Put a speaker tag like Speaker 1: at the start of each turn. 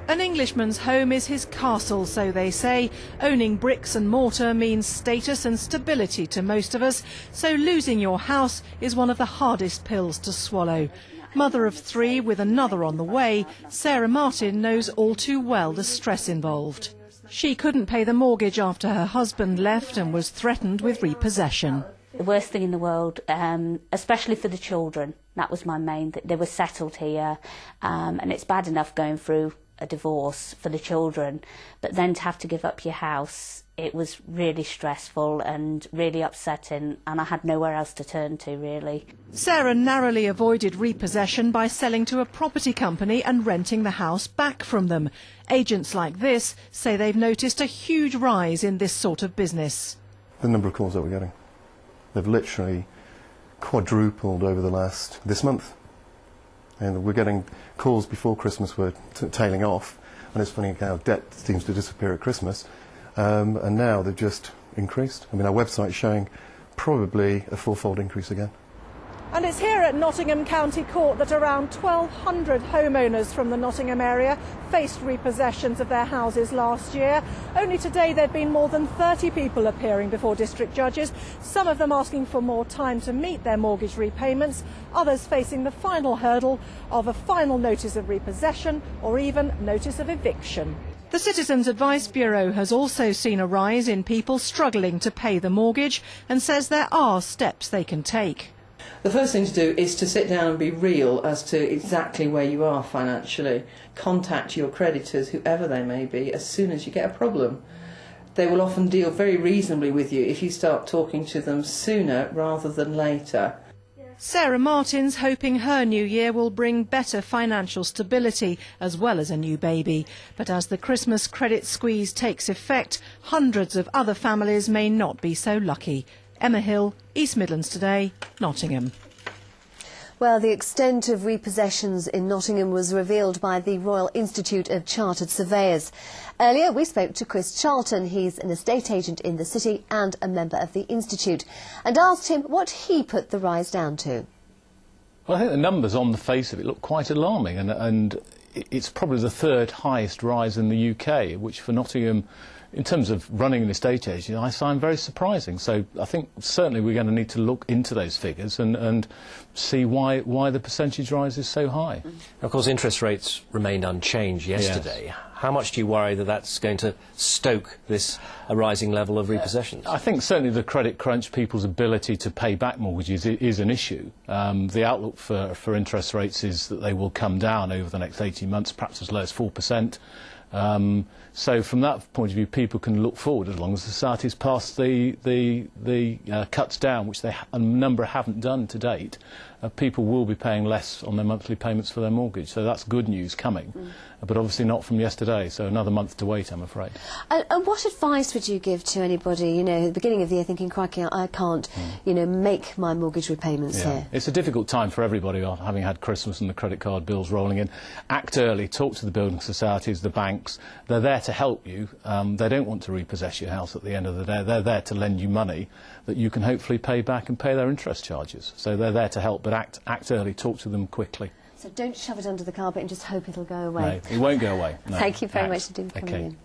Speaker 1: An Englishman's home is his castle, so they say. Owning bricks and mortar means status and stability to most of us, so losing your house is one of the hardest pills to swallow. Mother of 3 with another on the way, Sarah Martin knows all too well the stress involved. She couldn't pay the mortgage after her husband left and was threatened with repossession.
Speaker 2: The worst thing in the world, especially for the children. That was my main thing. They were settled here, and it's bad enough going through a divorce for the children, but then to have to give up your house, it was really stressful and really upsetting, and I had nowhere else to turn to, really.
Speaker 1: Sarah narrowly avoided repossession by selling to a property company and renting the house back from them. Agents like this say they've noticed a huge rise in this sort of business.
Speaker 3: The number of calls that we're getting, they've literally quadrupled over this month. And we're getting calls before Christmas were tailing off, and it's funny how debt seems to disappear at Christmas, and now they've just increased. I mean, our website's showing probably a 4-fold increase again.
Speaker 1: And it's here at Nottingham County Court that around 1,200 homeowners from the Nottingham area faced repossessions of their houses last year. Only today there have been more than 30 people appearing before district judges, some of them asking for more time to meet their mortgage repayments, others facing the final hurdle of a final notice of repossession or even notice of eviction. The Citizens Advice Bureau has also seen a rise in people struggling to pay the mortgage and says there are steps they can take.
Speaker 4: The first thing to do is to sit down and be real as to exactly where you are financially. Contact your creditors, whoever they may be, as soon as you get a problem. They will often deal very reasonably with you if you start talking to them sooner rather than later.
Speaker 1: Sarah Martin's hoping her new year will bring better financial stability as well as a new baby. But as the Christmas credit squeeze takes effect, hundreds of other families may not be so lucky. Emma Hill, East Midlands Today, Nottingham.
Speaker 5: Well, the extent of repossessions in Nottingham was revealed by the Royal Institute of Chartered Surveyors. Earlier, we spoke to Chris Charlton. He's an estate agent in the city and a member of the Institute, and asked him what he put the rise down to.
Speaker 6: Well, I think the numbers on the face of it look quite alarming, and it's probably the 3rd highest rise in the UK, which for Nottingham, in terms of running an estate agent, I find very surprising. So I think certainly we're going to need to look into those figures and see why the percentage rise is so high.
Speaker 7: Of course, interest rates remained unchanged yesterday. Yes. How much do you worry that that's going to stoke this rising level of repossessions?
Speaker 6: I think certainly the credit crunch, people's ability to pay back mortgages is an issue. The outlook for interest rates is that they will come down over the next 18 months, perhaps as low as 4%. So from that point of view, people can look forward as long as society's passed the cuts down, which a number haven't done to date. People will be paying less on their monthly payments for their mortgage, so that's good news coming, but obviously not from yesterday, so another month to wait, I'm afraid.
Speaker 5: And what advice would you give to anybody, you know, at the beginning of the year thinking, crikey, I can't, you know, make my mortgage repayments here?
Speaker 6: It's a difficult time for everybody, having had Christmas and the credit card bills rolling in. Act early, talk to the building societies, the banks. They're there to help you. They don't want to repossess your house at the end of the day. They're there to lend you money that you can hopefully pay back and pay their interest charges. So they're there to help, but act early, talk to them quickly.
Speaker 5: So don't shove it under the carpet and just hope it'll go away.
Speaker 6: No, it won't go away. No.
Speaker 5: Thank you very much indeed for coming in.